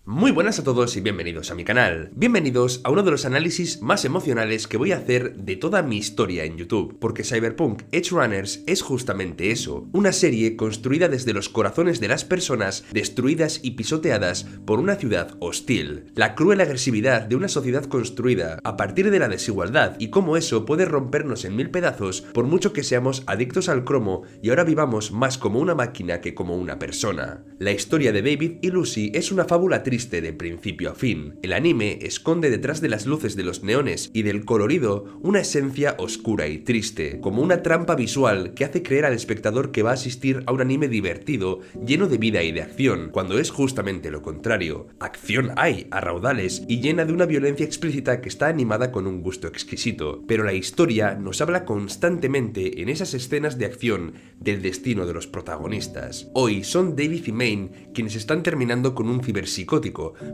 Muy buenas a todos y bienvenidos a mi canal. Bienvenidos a uno de los análisis más emocionales que voy a hacer de toda mi historia en YouTube, porque Cyberpunk Edgerunners es justamente eso, una serie construida desde los corazones de las personas destruidas y pisoteadas por una ciudad hostil. La cruel agresividad de una sociedad construida a partir de la desigualdad y cómo eso puede rompernos en mil pedazos por mucho que seamos adictos al cromo y ahora vivamos más como una máquina que como una persona. La historia de David y Lucy es una fábula triste de principio a fin. El anime esconde detrás de las luces de los neones y del colorido una esencia oscura y triste, como una trampa visual que hace creer al espectador que va a asistir a un anime divertido, lleno de vida y de acción, cuando es justamente lo contrario. Acción hay a raudales y llena de una violencia explícita que está animada con un gusto exquisito, pero la historia nos habla constantemente en esas escenas de acción del destino de los protagonistas. Hoy son David y Maine quienes están terminando con un ciberpsicótico,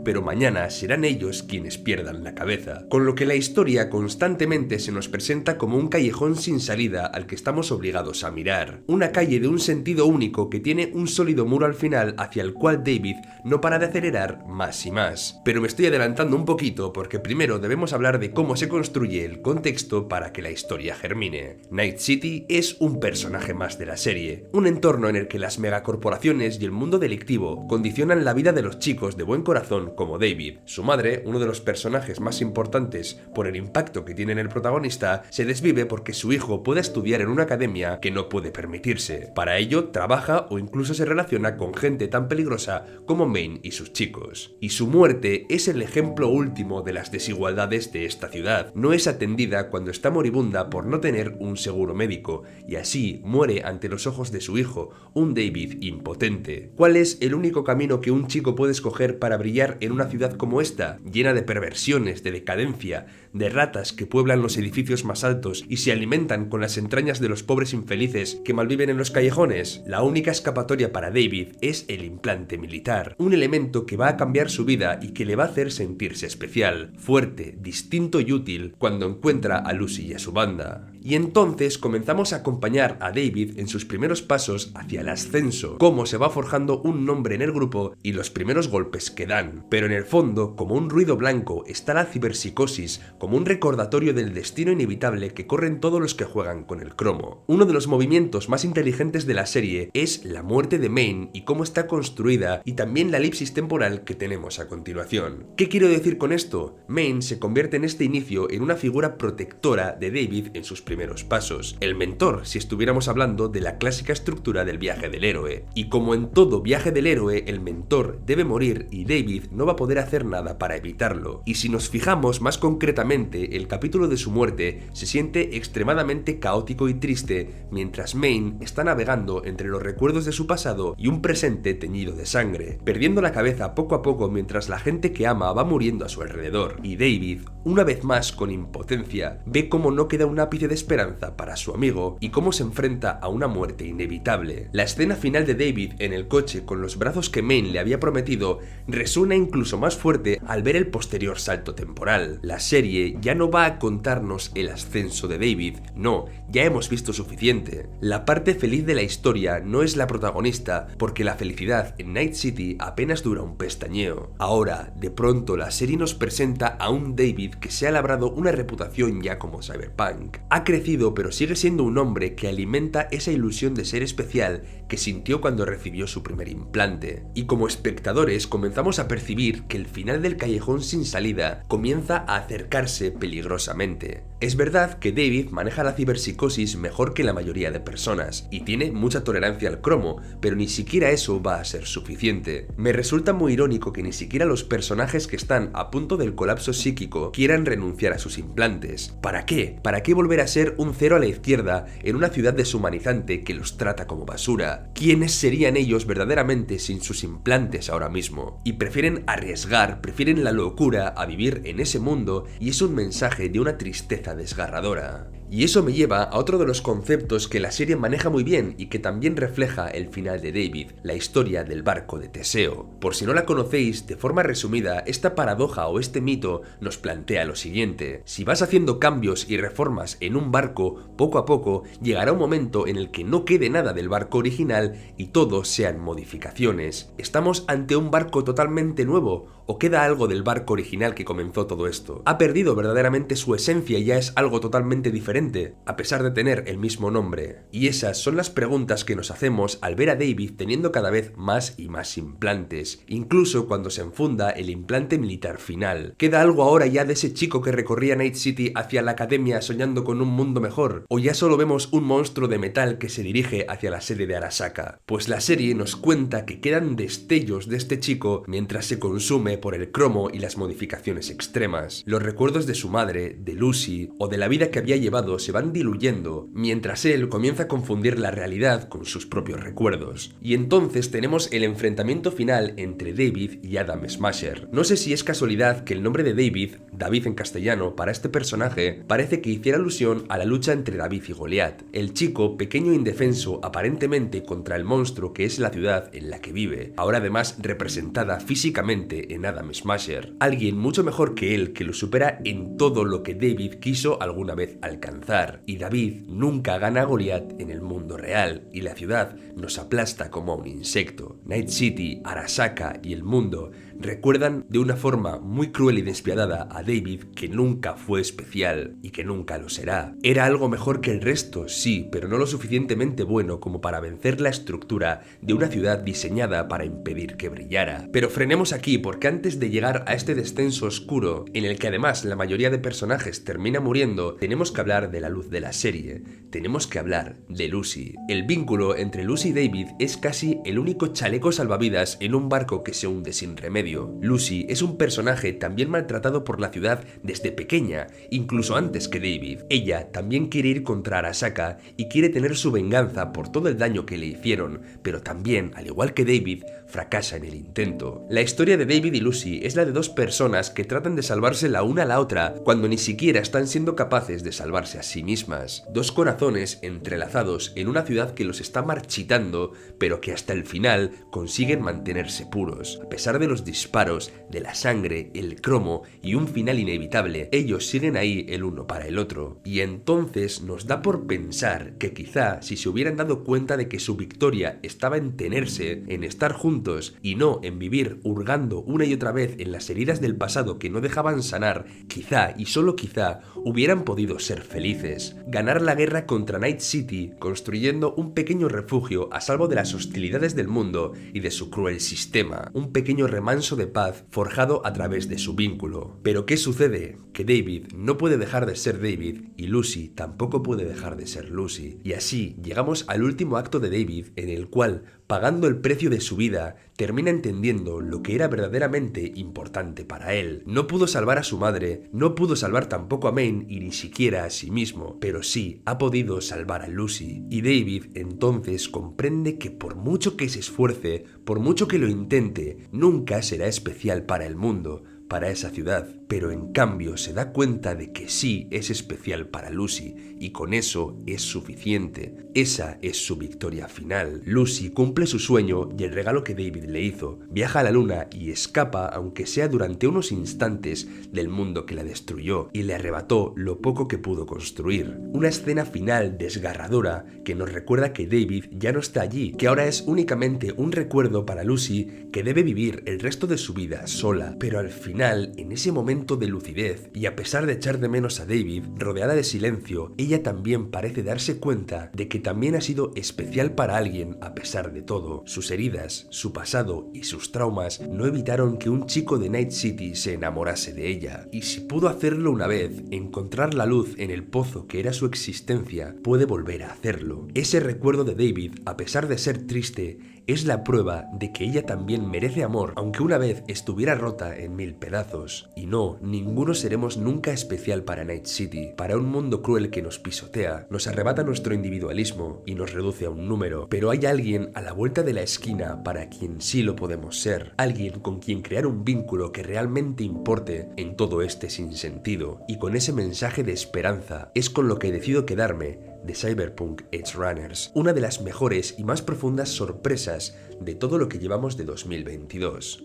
pero mañana serán ellos quienes pierdan la cabeza. Con lo que la historia constantemente se nos presenta como un callejón sin salida al que estamos obligados a mirar. Una calle de un sentido único que tiene un sólido muro al final hacia el cual David no para de acelerar más y más. Pero me estoy adelantando un poquito porque primero debemos hablar de cómo se construye el contexto para que la historia germine. Night City es un personaje más de la serie, un entorno en el que las megacorporaciones y el mundo delictivo condicionan la vida de los chicos de buen corazón como David. Su madre, uno de los personajes más importantes por el impacto que tiene en el protagonista, se desvive porque su hijo pueda estudiar en una academia que no puede permitirse. Para ello, trabaja o incluso se relaciona con gente tan peligrosa como Maine y sus chicos. Y su muerte es el ejemplo último de las desigualdades de esta ciudad. No es atendida cuando está moribunda por no tener un seguro médico, y así muere ante los ojos de su hijo, un David impotente. ¿Cuál es el único camino que un chico puede escoger para brillar en una ciudad como esta, llena de perversiones, de decadencia, de ratas que pueblan los edificios más altos y se alimentan con las entrañas de los pobres infelices que malviven en los callejones? La única escapatoria para David es el implante militar, un elemento que va a cambiar su vida y que le va a hacer sentirse especial, fuerte, distinto y útil cuando encuentra a Lucy y a su banda. Y entonces comenzamos a acompañar a David en sus primeros pasos hacia el ascenso, cómo se va forjando un nombre en el grupo y los primeros golpes que dan. Pero en el fondo, como un ruido blanco, está la ciberpsicosis, como un recordatorio del destino inevitable que corren todos los que juegan con el cromo. Uno de los movimientos más inteligentes de la serie es la muerte de Maine y cómo está construida, y también la elipsis temporal que tenemos a continuación. ¿Qué quiero decir con esto? Maine se convierte en este inicio en una figura protectora de David en sus primeros pasos, el mentor si estuviéramos hablando de la clásica estructura del viaje del héroe. Y como en todo viaje del héroe, el mentor debe morir y David no va a poder hacer nada para evitarlo. Y si nos fijamos más concretamente, el capítulo de su muerte se siente extremadamente caótico y triste mientras Maine está navegando entre los recuerdos de su pasado y un presente teñido de sangre, perdiendo la cabeza poco a poco mientras la gente que ama va muriendo a su alrededor. Y David, una vez más con impotencia, ve cómo no queda un ápice de esperanza para su amigo y cómo se enfrenta a una muerte inevitable. La escena final de David en el coche con los brazos que Maine le había prometido resuena incluso más fuerte al ver el posterior salto temporal. La serie ya no va a contarnos el ascenso de David, no, ya hemos visto suficiente. La parte feliz de la historia no es la protagonista porque la felicidad en Night City apenas dura un pestañeo. Ahora, de pronto la serie nos presenta a un David que se ha labrado una reputación ya como Cyberpunk. Ha crecido pero sigue siendo un hombre que alimenta esa ilusión de ser especial que sintió cuando recibió su primer implante. Y como espectadores comenzamos a percibir que el final del callejón sin salida comienza a acercarse peligrosamente. Es verdad que David maneja la ciberpsicosis mejor que la mayoría de personas y tiene mucha tolerancia al cromo, pero ni siquiera eso va a ser suficiente. Me resulta muy irónico que ni siquiera los personajes que están a punto del colapso psíquico quieran renunciar a sus implantes. ¿Para qué? ¿Para qué volver a ser un cero a la izquierda en una ciudad deshumanizante que los trata como basura? ¿Quiénes serían ellos verdaderamente sin sus implantes ahora mismo? Y prefieren arriesgar, prefieren la locura a vivir en ese mundo, y es un mensaje de una tristeza desgarradora. Y eso me lleva a otro de los conceptos que la serie maneja muy bien y que también refleja el final de David, la historia del barco de Teseo. Por si no la conocéis, de forma resumida, esta paradoja o este mito nos plantea lo siguiente: si vas haciendo cambios y reformas en un barco, poco a poco llegará un momento en el que no quede nada del barco original y todo sean modificaciones. ¿Estamos ante un barco totalmente nuevo ¿O queda algo del barco original que comenzó todo esto? ¿Ha perdido verdaderamente su esencia y ya es algo totalmente diferente, a pesar de tener el mismo nombre? Y esas son las preguntas que nos hacemos al ver a David teniendo cada vez más y más implantes, incluso cuando se enfunda el implante militar final. ¿Queda algo ahora ya de ese chico que recorría Night City hacia la academia soñando con un mundo mejor? ¿O ya solo vemos un monstruo de metal que se dirige hacia la sede de Arasaka? Pues la serie nos cuenta que quedan destellos de este chico mientras se consume por el cromo y las modificaciones extremas. Los recuerdos de su madre, de Lucy o de la vida que había llevado se van diluyendo, mientras él comienza a confundir la realidad con sus propios recuerdos. Y entonces tenemos el enfrentamiento final entre David y Adam Smasher. No sé si es casualidad que el nombre de David en castellano, para este personaje, parece que hiciera alusión a la lucha entre David y Goliat, el chico pequeño e indefenso aparentemente contra el monstruo que es la ciudad en la que vive, ahora además representada físicamente en Adam Smasher, alguien mucho mejor que él que lo supera en todo lo que David quiso alguna vez alcanzar. Y David nunca gana a Goliat en el mundo real, y la ciudad nos aplasta como a un insecto. Night City, Arasaka y el mundo recuerdan de una forma muy cruel y despiadada a David, que nunca fue especial y que nunca lo será. Era algo mejor que el resto, sí, pero no lo suficientemente bueno como para vencer la estructura de una ciudad diseñada para impedir que brillara. Pero frenemos aquí, porque antes de llegar a este descenso oscuro, en el que además la mayoría de personajes termina muriendo, tenemos que hablar de la luz de la serie. Tenemos que hablar de Lucy. El vínculo entre Lucy y David es casi el único chaleco salvavidas en un barco que se hunde sin remedio. Lucy es un personaje también maltratado por la ciudad desde pequeña, incluso antes que David. Ella también quiere ir contra Arasaka y quiere tener su venganza por todo el daño que le hicieron, pero también, al igual que David, fracasa en el intento. La historia de David y Lucy es la de dos personas que tratan de salvarse la una a la otra cuando ni siquiera están siendo capaces de salvarse a sí mismas. Dos corazones entrelazados en una ciudad que los está marchitando, pero que hasta el final consiguen mantenerse puros. A pesar de los disparos, de la sangre, el cromo y un final inevitable, ellos siguen ahí el uno para el otro. Y entonces nos da por pensar que quizá si se hubieran dado cuenta de que su victoria estaba en tenerse, en estar juntos y no en vivir hurgando una y otra vez en las heridas del pasado que no dejaban sanar, quizá y solo quizá hubieran podido ser felices. Ganar la guerra contra Night City construyendo un pequeño refugio a salvo de las hostilidades del mundo y de su cruel sistema, un pequeño remanso de paz forjado a través de su vínculo. Pero ¿qué sucede? Que David no puede dejar de ser David y Lucy tampoco puede dejar de ser Lucy. Y así llegamos al último acto de David, en el cual, pagando el precio de su vida, termina entendiendo lo que era verdaderamente importante para él. No pudo salvar a su madre, no pudo salvar tampoco a Maine y ni siquiera a sí mismo, pero sí ha podido salvar a Lucy. Y David entonces comprende que por mucho que se esfuerce, por mucho que lo intente, nunca será especial para el mundo, para esa ciudad, pero en cambio se da cuenta de que sí es especial para Lucy y con eso es suficiente. Esa es su victoria final. Lucy cumple su sueño y el regalo que David le hizo. Viaja a la luna y escapa, aunque sea durante unos instantes, del mundo que la destruyó y le arrebató lo poco que pudo construir. Una escena final desgarradora que nos recuerda que David ya no está allí, que ahora es únicamente un recuerdo para Lucy que debe vivir el resto de su vida sola, pero al final, en ese momento de lucidez, y a pesar de echar de menos a David, rodeada de silencio, ella también parece darse cuenta de que también ha sido especial para alguien a pesar de todo. Sus heridas, su pasado y sus traumas no evitaron que un chico de Night City se enamorase de ella. Y si pudo hacerlo una vez, encontrar la luz en el pozo que era su existencia, puede volver a hacerlo. Ese recuerdo de David, a pesar de ser triste, es la prueba de que ella también merece amor, aunque una vez estuviera rota en mil pedazos. Y no, ninguno seremos nunca especial para Night City, para un mundo cruel que nos pisotea, nos arrebata nuestro individualismo y nos reduce a un número. Pero hay alguien a la vuelta de la esquina para quien sí lo podemos ser, alguien con quien crear un vínculo que realmente importe en todo este sinsentido. Y con ese mensaje de esperanza es con lo que decido quedarme de Cyberpunk Edgerunners, una de las mejores y más profundas sorpresas de todo lo que llevamos de 2022.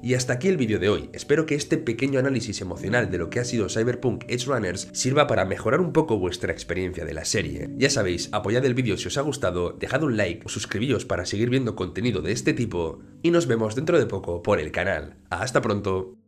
Y hasta aquí el vídeo de hoy. Espero que este pequeño análisis emocional de lo que ha sido Cyberpunk Edgerunners sirva para mejorar un poco vuestra experiencia de la serie. Ya sabéis, apoyad el vídeo si os ha gustado, dejad un like o suscribíos para seguir viendo contenido de este tipo y nos vemos dentro de poco por el canal. ¡Hasta pronto!